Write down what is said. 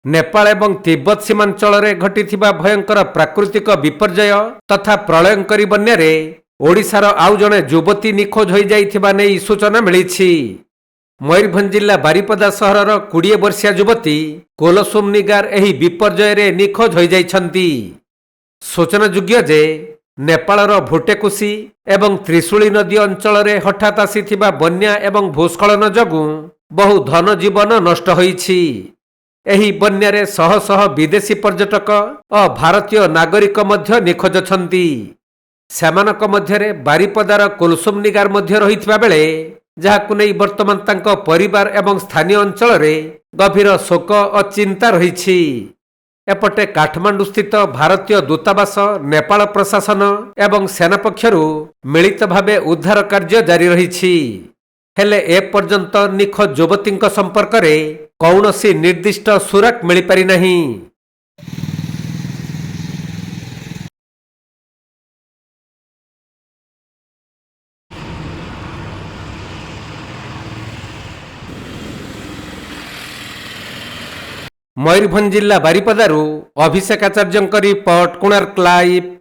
नेपाल एवं तिब्बत सीमांचल घटिथिबा भयंकर प्राकृतिक विपर्यय तथा प्रलयंकरी बन्यारे ओडिशार आउ जणे युवती निखोज हो जाइथिबा नै सूचना मिलिछि। मयूरभंज जिला बारिपदा सहरर 20 वर्षीय युवती कोलसुम निगार एही विपर्यय निखोज हो जाइछंती। सूचनायोग्य जे नेपालर भोटेकुसी एवं त्रिशूली नदी अंचल हठात आसीथिबा बन्या एवं भूस्खलन जगु बहु धन जीवन नष्ट होइछि। एही बन्यारे शह शह विदेशी पर्यटक और भारतीय नागरिक मध्य निखोज छंती। सेमानक मध्यरे बारिपदार कुलसुम निगार मध्य रहितबा बेले जहाकु नै वर्तमान तांको परिवार एवं स्थानीय अंचल रे गभीर शोक और चिंता रहिछि। एपटे काठमांडू स्थित भारतीय दूतावास नेपाल प्रशासन एवं सेना पक्षरु मिलित भावे उद्धार कार्य जारी रहिछि। हेले ए पर्यंत निखोज युवतींक संपर्क रे कौनसी निर्दिष्ट सुराक मिली पारि नाही। मयूरभंज जिला बारिपदारू अभिषेक आचार्य रिपोर्ट, कोणार्क लाइव।